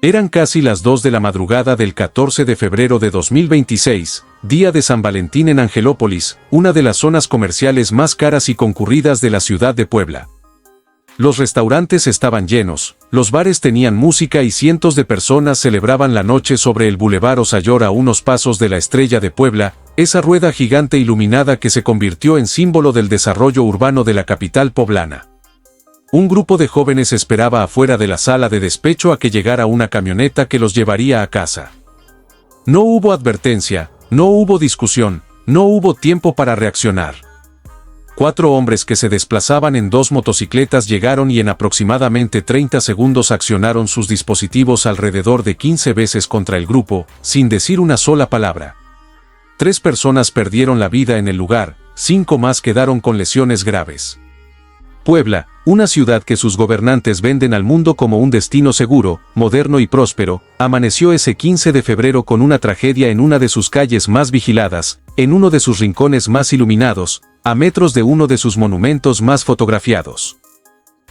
Eran casi las 2 de la madrugada del 14 de febrero de 2026, día de San Valentín en Angelópolis, una de las zonas comerciales más caras y concurridas de la ciudad de Puebla. Los restaurantes estaban llenos, los bares tenían música y cientos de personas celebraban la noche sobre el Boulevard Osayor a unos pasos de la Estrella de Puebla, esa rueda gigante iluminada que se convirtió en símbolo del desarrollo urbano de la capital poblana. Un grupo de jóvenes esperaba afuera de la sala de despecho a que llegara una camioneta que los llevaría a casa. No hubo advertencia, no hubo discusión, no hubo tiempo para reaccionar. 4 hombres que se desplazaban en 2 motocicletas llegaron y en aproximadamente 30 segundos accionaron sus dispositivos alrededor de 15 veces contra el grupo, sin decir una sola palabra. 3 personas perdieron la vida en el lugar, 5 más quedaron con lesiones graves. Puebla, una ciudad que sus gobernantes venden al mundo como un destino seguro, moderno y próspero, amaneció ese 15 de febrero con una tragedia en una de sus calles más vigiladas, en uno de sus rincones más iluminados, a metros de uno de sus monumentos más fotografiados.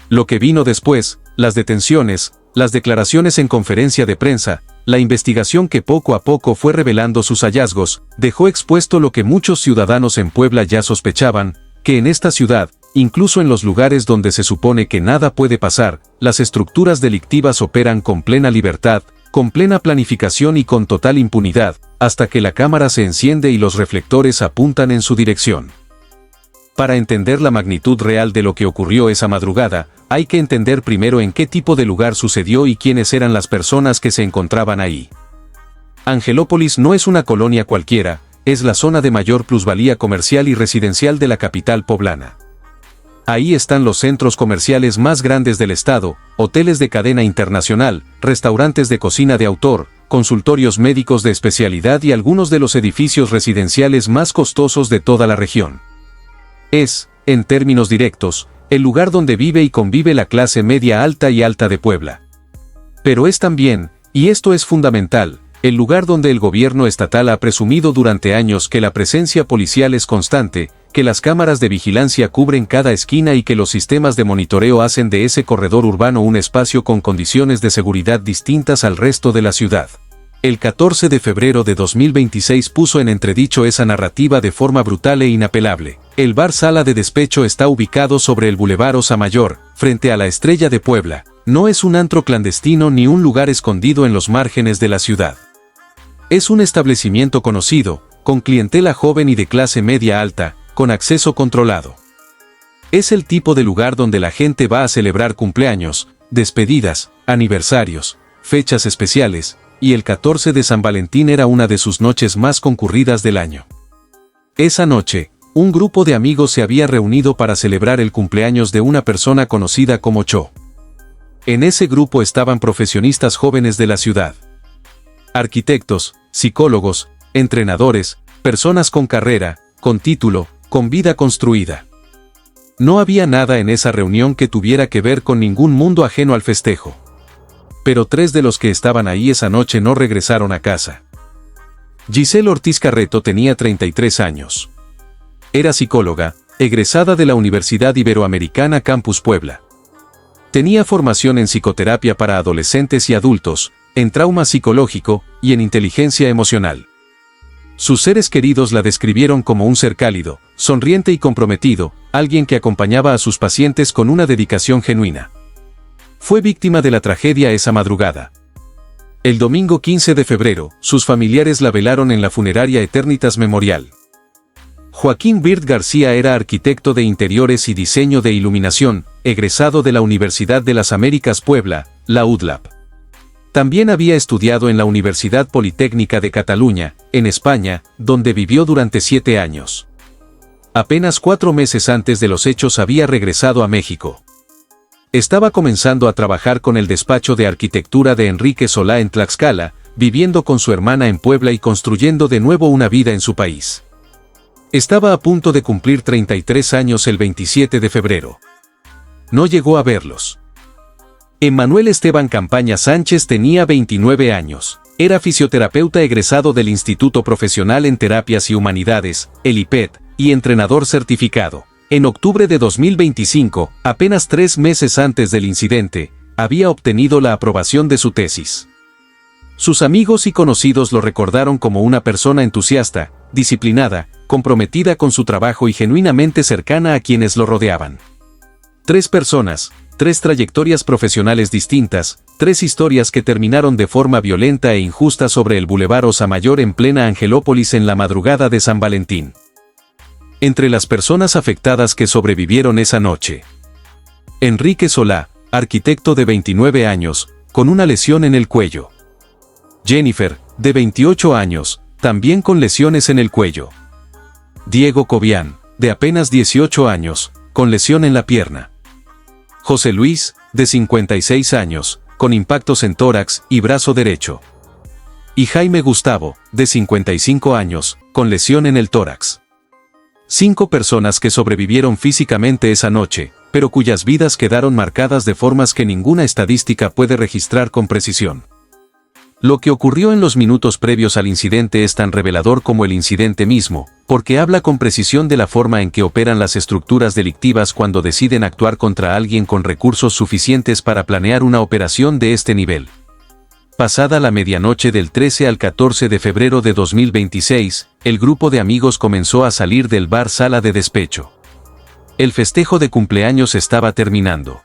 Lo que vino después, las detenciones, las declaraciones en conferencia de prensa, la investigación que poco a poco fue revelando sus hallazgos, dejó expuesto lo que muchos ciudadanos en Puebla ya sospechaban, que en esta ciudad, incluso en los lugares donde se supone que nada puede pasar, las estructuras delictivas operan con plena libertad, con plena planificación y con total impunidad, hasta que la cámara se enciende y los reflectores apuntan en su dirección. Para entender la magnitud real de lo que ocurrió esa madrugada, hay que entender primero en qué tipo de lugar sucedió y quiénes eran las personas que se encontraban ahí. Angelópolis no es una colonia cualquiera, es la zona de mayor plusvalía comercial y residencial de la capital poblana. Ahí están los centros comerciales más grandes del estado, hoteles de cadena internacional, restaurantes de cocina de autor, consultorios médicos de especialidad y algunos de los edificios residenciales más costosos de toda la región. Es, en términos directos, el lugar donde vive y convive la clase media alta y alta de Puebla. Pero es también, y esto es fundamental, el lugar donde el gobierno estatal ha presumido durante años que la presencia policial es constante, que las cámaras de vigilancia cubren cada esquina y que los sistemas de monitoreo hacen de ese corredor urbano un espacio con condiciones de seguridad distintas al resto de la ciudad. El 14 de febrero de 2026 puso en entredicho esa narrativa de forma brutal e inapelable. El bar Sala de Despecho está ubicado sobre el Boulevard Osayor, frente a la Estrella de Puebla. No es un antro clandestino ni un lugar escondido en los márgenes de la ciudad. Es un establecimiento conocido, con clientela joven y de clase media alta, con acceso controlado. Es el tipo de lugar donde la gente va a celebrar cumpleaños, despedidas, aniversarios, fechas especiales, y el 14 de San Valentín era una de sus noches más concurridas del año. Esa noche, un grupo de amigos se había reunido para celebrar el cumpleaños de una persona conocida como Cho. En ese grupo estaban profesionistas jóvenes de la ciudad. Arquitectos, psicólogos, entrenadores, personas con carrera, con título, con vida construida. No había nada en esa reunión que tuviera que ver con ningún mundo ajeno al festejo. Pero 3 de los que estaban ahí esa noche no regresaron a casa. Giselle Ortiz Carreto tenía 33 años. Era psicóloga, egresada de la Universidad Iberoamericana Campus Puebla. Tenía formación en psicoterapia para adolescentes y adultos, en trauma psicológico y en inteligencia emocional. Sus seres queridos la describieron como un ser cálido, sonriente y comprometido, alguien que acompañaba a sus pacientes con una dedicación genuina. Fue víctima de la tragedia esa madrugada. El domingo 15 de febrero, sus familiares la velaron en la funeraria Eternitas Memorial. Joaquín Birt García era arquitecto de interiores y diseño de iluminación, egresado de la Universidad de las Américas Puebla, la UDLAP. También había estudiado en la Universidad Politécnica de Cataluña, en España, donde vivió durante 7 años. Apenas 4 meses antes de los hechos había regresado a México. Estaba comenzando a trabajar con el despacho de arquitectura de Enrique Solá en Tlaxcala, viviendo con su hermana en Puebla y construyendo de nuevo una vida en su país. Estaba a punto de cumplir 33 años el 27 de febrero. No llegó a verlos. Emmanuel Esteban Campaña Sánchez tenía 29 años. Era fisioterapeuta egresado del Instituto Profesional en Terapias y Humanidades, el IPET, y entrenador certificado. En octubre de 2025, apenas 3 meses antes del incidente, había obtenido la aprobación de su tesis. Sus amigos y conocidos lo recordaron como una persona entusiasta, disciplinada, comprometida con su trabajo y genuinamente cercana a quienes lo rodeaban. 3 personas, 3 trayectorias profesionales distintas, 3 historias que terminaron de forma violenta e injusta sobre el Boulevard Osa Mayor en plena Angelópolis en la madrugada de San Valentín. Entre las personas afectadas que sobrevivieron esa noche: Enrique Solá, arquitecto de 29 años, con una lesión en el cuello. Jennifer, de 28 años, también con lesiones en el cuello. Diego Cobian, de apenas 18 años, con lesión en la pierna. José Luis, de 56 años, con impactos en tórax y brazo derecho. Y Jaime Gustavo, de 55 años, con lesión en el tórax. 5 personas que sobrevivieron físicamente esa noche, pero cuyas vidas quedaron marcadas de formas que ninguna estadística puede registrar con precisión. Lo que ocurrió en los minutos previos al incidente es tan revelador como el incidente mismo, porque habla con precisión de la forma en que operan las estructuras delictivas cuando deciden actuar contra alguien con recursos suficientes para planear una operación de este nivel. Pasada la medianoche del 13 al 14 de febrero de 2026, el grupo de amigos comenzó a salir del bar Sala de Despecho. El festejo de cumpleaños estaba terminando.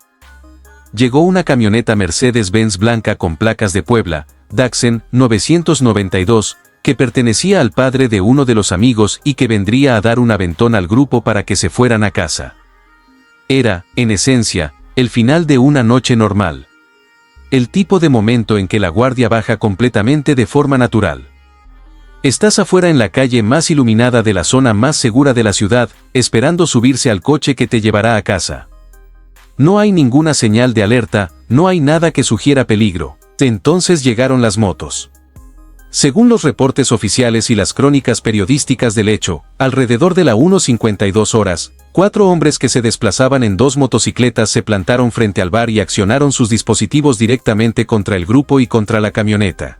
Llegó una camioneta Mercedes-Benz blanca con placas de Puebla, Daxen 992, que pertenecía al padre de uno de los amigos y que vendría a dar un aventón al grupo para que se fueran a casa. Era, en esencia, el final de una noche normal. El tipo de momento en que la guardia baja completamente de forma natural. Estás afuera en la calle más iluminada de la zona más segura de la ciudad, esperando subirse al coche que te llevará a casa. No hay ninguna señal de alerta, no hay nada que sugiera peligro. Entonces llegaron las motos. Según los reportes oficiales y las crónicas periodísticas del hecho, alrededor de la 1:52 horas, 4 hombres que se desplazaban en 2 motocicletas se plantaron frente al bar y accionaron sus dispositivos directamente contra el grupo y contra la camioneta.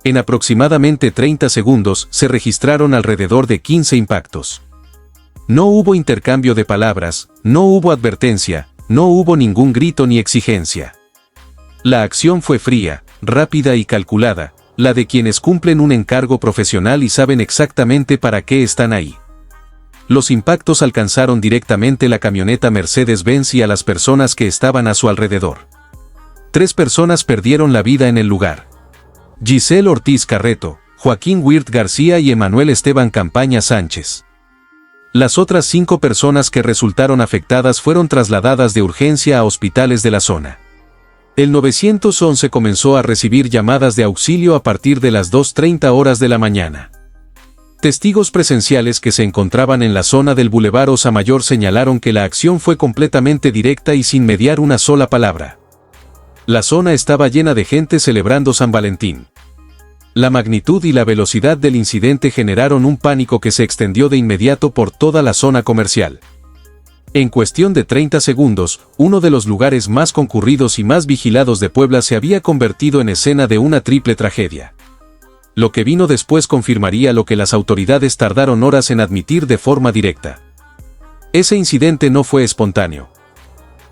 En aproximadamente 30 segundos se registraron alrededor de 15 impactos. No hubo intercambio de palabras, no hubo advertencia, no hubo ningún grito ni exigencia. La acción fue fría, rápida y calculada, la de quienes cumplen un encargo profesional y saben exactamente para qué están ahí. Los impactos alcanzaron directamente la camioneta Mercedes-Benz y a las personas que estaban a su alrededor. 3 personas perdieron la vida en el lugar: Giselle Ortiz Carreto, Joaquín Wirt García y Emanuel Esteban Campaña Sánchez. Las otras 5 personas que resultaron afectadas fueron trasladadas de urgencia a hospitales de la zona. El 911 comenzó a recibir llamadas de auxilio a partir de las 2:30 horas de la mañana. Testigos presenciales que se encontraban en la zona del Boulevard Osa Mayor señalaron que la acción fue completamente directa y sin mediar una sola palabra. La zona estaba llena de gente celebrando San Valentín. La magnitud y la velocidad del incidente generaron un pánico que se extendió de inmediato por toda la zona comercial. En cuestión de 30 segundos, uno de los lugares más concurridos y más vigilados de Puebla se había convertido en escena de una triple tragedia. Lo que vino después confirmaría lo que las autoridades tardaron horas en admitir de forma directa. Ese incidente no fue espontáneo.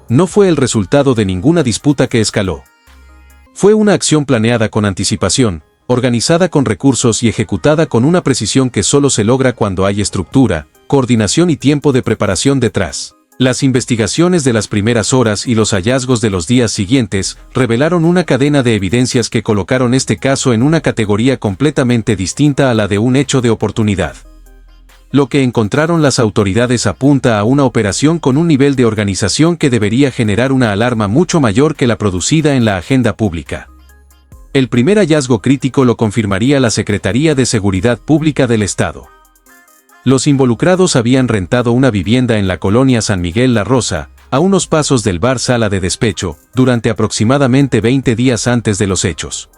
No fue el resultado de ninguna disputa que escaló. Fue una acción planeada con anticipación, organizada con recursos y ejecutada con una precisión que solo se logra cuando hay estructura, coordinación y tiempo de preparación detrás. Las investigaciones de las primeras horas y los hallazgos de los días siguientes revelaron una cadena de evidencias que colocaron este caso en una categoría completamente distinta a la de un hecho de oportunidad. Lo que encontraron las autoridades apunta a una operación con un nivel de organización que debería generar una alarma mucho mayor que la producida en la agenda pública. El primer hallazgo crítico lo confirmaría la Secretaría de Seguridad Pública del Estado. Los involucrados habían rentado una vivienda en la colonia San Miguel La Rosa, a unos pasos del bar Sala de Despecho, durante aproximadamente 20 días antes de los hechos.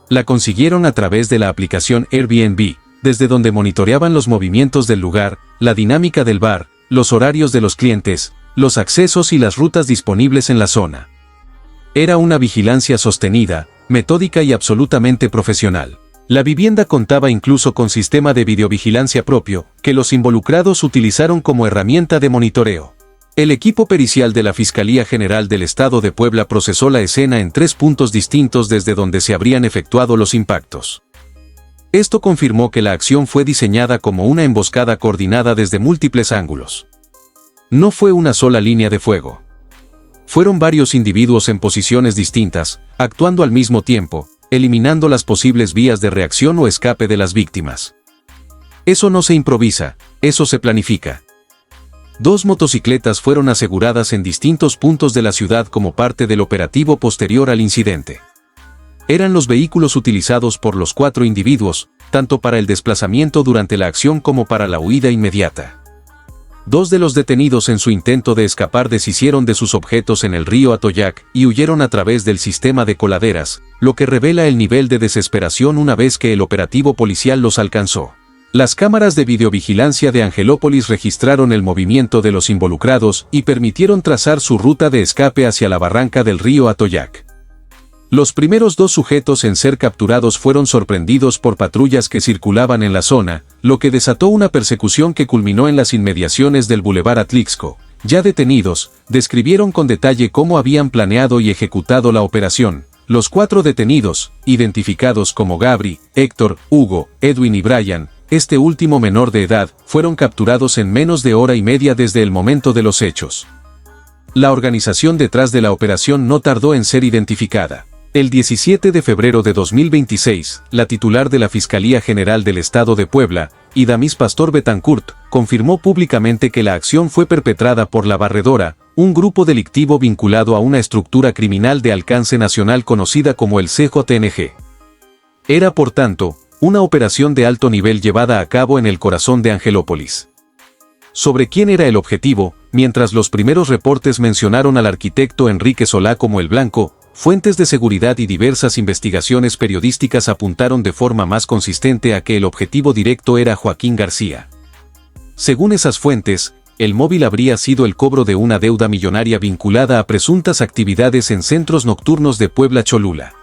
La consiguieron a través de la aplicación Airbnb, desde donde monitoreaban los movimientos del lugar, la dinámica del bar, los horarios de los clientes, los accesos y las rutas disponibles en la zona. Era una vigilancia sostenida, metódica y absolutamente profesional. La vivienda contaba incluso con sistema de videovigilancia propio, que los involucrados utilizaron como herramienta de monitoreo. El equipo pericial de la Fiscalía General del Estado de Puebla procesó la escena en 3 puntos distintos desde donde se habrían efectuado los impactos. Esto confirmó que la acción fue diseñada como una emboscada coordinada desde múltiples ángulos. No fue una sola línea de fuego. Fueron varios individuos en posiciones distintas, actuando al mismo tiempo, eliminando las posibles vías de reacción o escape de las víctimas. Eso no se improvisa, eso se planifica. 2 motocicletas fueron aseguradas en distintos puntos de la ciudad como parte del operativo posterior al incidente. Eran los vehículos utilizados por los 4 individuos, tanto para el desplazamiento durante la acción como para la huida inmediata. 2 de los detenidos en su intento de escapar deshicieron de sus objetos en el río Atoyac y huyeron a través del sistema de coladeras, lo que revela el nivel de desesperación una vez que el operativo policial los alcanzó. Las cámaras de videovigilancia de Angelópolis registraron el movimiento de los involucrados y permitieron trazar su ruta de escape hacia la barranca del río Atoyac. Los primeros 2 sujetos en ser capturados fueron sorprendidos por patrullas que circulaban en la zona, lo que desató una persecución que culminó en las inmediaciones del Boulevard Atlixco. Ya detenidos, describieron con detalle cómo habían planeado y ejecutado la operación. Los 4 detenidos, identificados como Gabri, Héctor, Hugo, Edwin y Brian, este último menor de edad, fueron capturados en menos de hora y media desde el momento de los hechos. La organización detrás de la operación no tardó en ser identificada. El 17 de febrero de 2026, la titular de la Fiscalía General del Estado de Puebla, Idamis Pastor Betancourt, confirmó públicamente que la acción fue perpetrada por La Barredora, un grupo delictivo vinculado a una estructura criminal de alcance nacional conocida como el CJNG. Era, por tanto, una operación de alto nivel llevada a cabo en el corazón de Angelópolis. Sobre quién era el objetivo, mientras los primeros reportes mencionaron al arquitecto Enrique Solá como el blanco, fuentes de seguridad y diversas investigaciones periodísticas apuntaron de forma más consistente a que el objetivo directo era Joaquín García. Según esas fuentes, el móvil habría sido el cobro de una deuda millonaria vinculada a presuntas actividades en centros nocturnos de Puebla Cholula.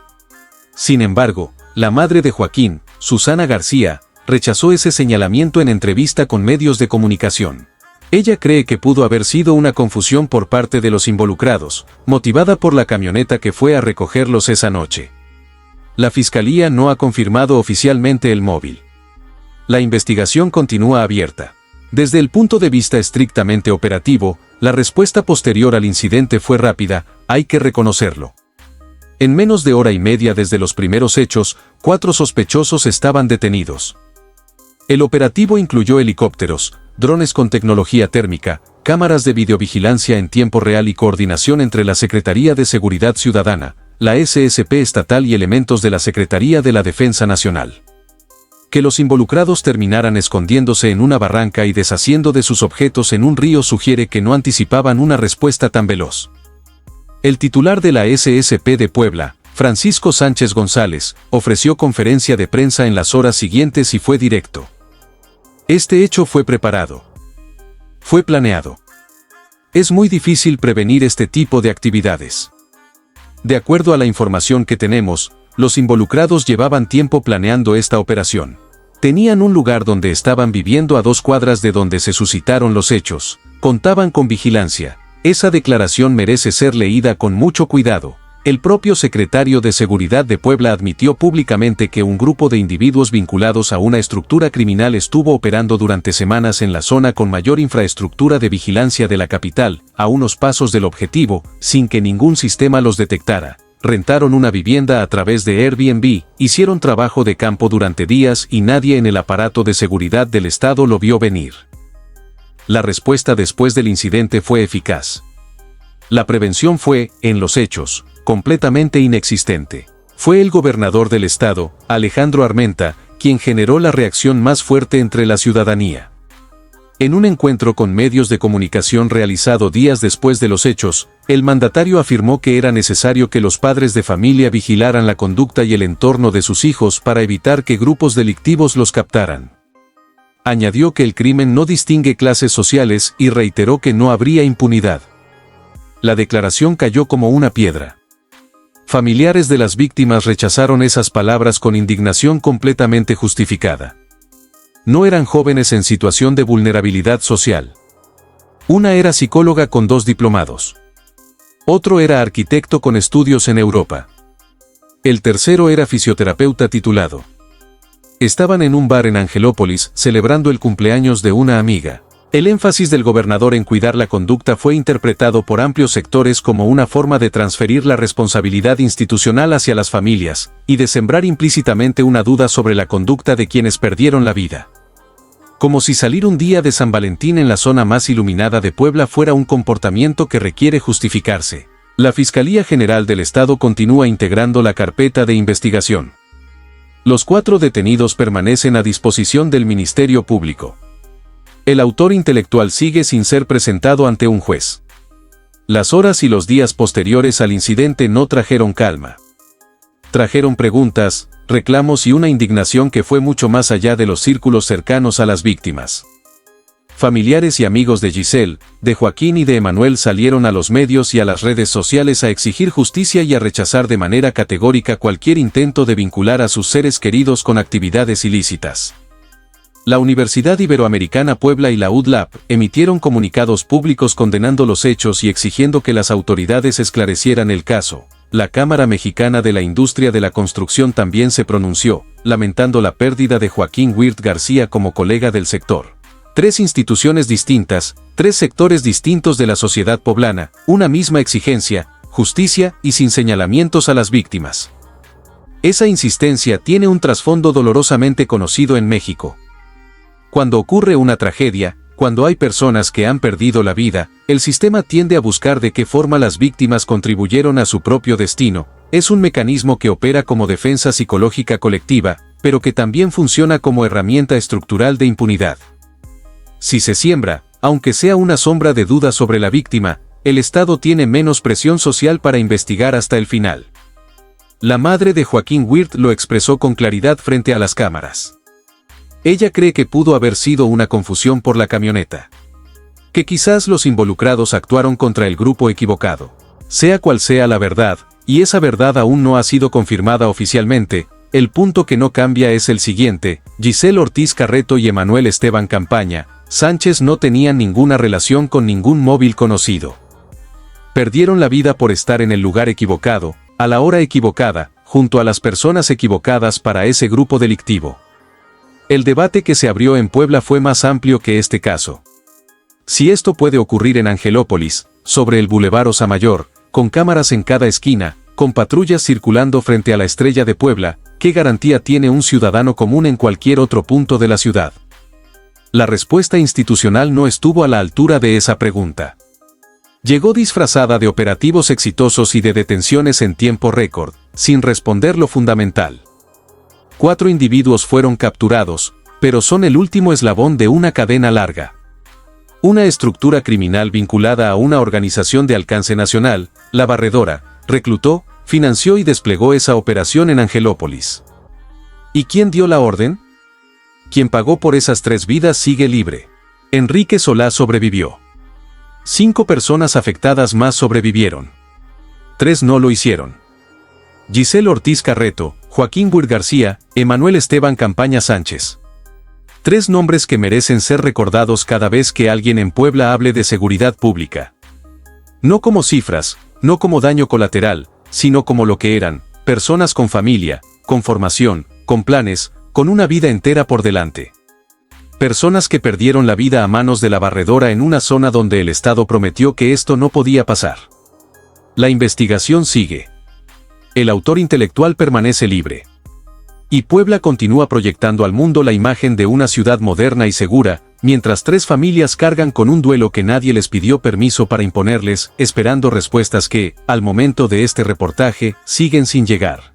Sin embargo, la madre de Joaquín, Susana García, rechazó ese señalamiento en entrevista con medios de comunicación. Ella cree que pudo haber sido una confusión por parte de los involucrados, motivada por la camioneta que fue a recogerlos esa noche. La Fiscalía no ha confirmado oficialmente el móvil. La investigación continúa abierta. Desde el punto de vista estrictamente operativo, la respuesta posterior al incidente fue rápida, hay que reconocerlo. En menos de hora y media desde los primeros hechos, 4 sospechosos estaban detenidos. El operativo incluyó helicópteros, drones con tecnología térmica, cámaras de videovigilancia en tiempo real y coordinación entre la Secretaría de Seguridad Ciudadana, la SSP estatal y elementos de la Secretaría de la Defensa Nacional. Que los involucrados terminaran escondiéndose en una barranca y deshaciendo de sus objetos en un río sugiere que no anticipaban una respuesta tan veloz. El titular de la SSP de Puebla, Francisco Sánchez González, ofreció conferencia de prensa en las horas siguientes y fue directo. Este hecho fue preparado. Fue planeado. Es muy difícil prevenir este tipo de actividades. De acuerdo a la información que tenemos, los involucrados llevaban tiempo planeando esta operación. Tenían un lugar donde estaban viviendo a 2 cuadras de donde se suscitaron los hechos. Contaban con vigilancia. Esa declaración merece ser leída con mucho cuidado. El propio secretario de Seguridad de Puebla admitió públicamente que un grupo de individuos vinculados a una estructura criminal estuvo operando durante semanas en la zona con mayor infraestructura de vigilancia de la capital, a unos pasos del objetivo, sin que ningún sistema los detectara. Rentaron una vivienda a través de Airbnb, hicieron trabajo de campo durante días y nadie en el aparato de seguridad del Estado lo vio venir. La respuesta después del incidente fue eficaz. La prevención fue, en los hechos, completamente inexistente. Fue el gobernador del estado, Alejandro Armenta, quien generó la reacción más fuerte entre la ciudadanía. En un encuentro con medios de comunicación realizado días después de los hechos, el mandatario afirmó que era necesario que los padres de familia vigilaran la conducta y el entorno de sus hijos para evitar que grupos delictivos los captaran. Añadió que el crimen no distingue clases sociales y reiteró que no habría impunidad. La declaración cayó como una piedra. Familiares de las víctimas rechazaron esas palabras con indignación completamente justificada. No eran jóvenes en situación de vulnerabilidad social. Una era psicóloga con 2 diplomados. Otro era arquitecto con estudios en Europa. El tercero era fisioterapeuta titulado. Estaban en un bar en Angelópolis, celebrando el cumpleaños de una amiga. El énfasis del gobernador en cuidar la conducta fue interpretado por amplios sectores como una forma de transferir la responsabilidad institucional hacia las familias, y de sembrar implícitamente una duda sobre la conducta de quienes perdieron la vida. Como si salir un día de San Valentín en la zona más iluminada de Puebla fuera un comportamiento que requiere justificarse. La Fiscalía General del Estado continúa integrando la carpeta de investigación. Los 4 detenidos permanecen a disposición del Ministerio Público. El autor intelectual sigue sin ser presentado ante un juez. Las horas y los días posteriores al incidente no trajeron calma. Trajeron preguntas, reclamos y una indignación que fue mucho más allá de los círculos cercanos a las víctimas. Familiares y amigos de Giselle, de Joaquín y de Emanuel salieron a los medios y a las redes sociales a exigir justicia y a rechazar de manera categórica cualquier intento de vincular a sus seres queridos con actividades ilícitas. La Universidad Iberoamericana Puebla y la UDLAP emitieron comunicados públicos condenando los hechos y exigiendo que las autoridades esclarecieran el caso. La Cámara Mexicana de la Industria de la Construcción también se pronunció, lamentando la pérdida de Joaquín Wirt García como colega del sector. 3 instituciones distintas, 3 sectores distintos de la sociedad poblana, una misma exigencia, justicia y sin señalamientos a las víctimas. Esa insistencia tiene un trasfondo dolorosamente conocido en México. Cuando ocurre una tragedia, cuando hay personas que han perdido la vida, el sistema tiende a buscar de qué forma las víctimas contribuyeron a su propio destino. Es un mecanismo que opera como defensa psicológica colectiva, pero que también funciona como herramienta estructural de impunidad. Si se siembra, aunque sea una sombra de duda sobre la víctima, el Estado tiene menos presión social para investigar hasta el final. La madre de Joaquín Wirt lo expresó con claridad frente a las cámaras. Ella cree que pudo haber sido una confusión por la camioneta. Que quizás los involucrados actuaron contra el grupo equivocado. Sea cual sea la verdad, y esa verdad aún no ha sido confirmada oficialmente, el punto que no cambia es el siguiente: Giselle Ortiz Carreto y Emanuel Esteban Campaña Sánchez no tenían ninguna relación con ningún móvil conocido. Perdieron la vida por estar en el lugar equivocado, a la hora equivocada, junto a las personas equivocadas para ese grupo delictivo. El debate que se abrió en Puebla fue más amplio que este caso. Si esto puede ocurrir en Angelópolis, sobre el Boulevard Osamayor, con cámaras en cada esquina, con patrullas circulando frente a la Estrella de Puebla, ¿qué garantía tiene un ciudadano común en cualquier otro punto de la ciudad? La respuesta institucional no estuvo a la altura de esa pregunta. Llegó disfrazada de operativos exitosos y de detenciones en tiempo récord, sin responder lo fundamental. 4 individuos fueron capturados, pero son el último eslabón de una cadena larga. Una estructura criminal vinculada a una organización de alcance nacional, La Barredora, reclutó, financió y desplegó esa operación en Angelópolis. ¿Y quién dio la orden? Quien pagó por esas 3 vidas sigue libre. Enrique Solá sobrevivió. 5 personas afectadas más sobrevivieron. 3 no lo hicieron. Giselle Ortiz Carreto, Joaquín Wirt García, Emanuel Esteban Campaña Sánchez. 3 nombres que merecen ser recordados cada vez que alguien en Puebla hable de seguridad pública. No como cifras, no como daño colateral, sino como lo que eran: personas con familia, con formación, con planes, con una vida entera por delante. Personas que perdieron la vida a manos de La Barredora en una zona donde el Estado prometió que esto no podía pasar. La investigación sigue. El autor intelectual permanece libre. Y Puebla continúa proyectando al mundo la imagen de una ciudad moderna y segura, mientras 3 familias cargan con un duelo que nadie les pidió permiso para imponerles, esperando respuestas que, al momento de este reportaje, siguen sin llegar.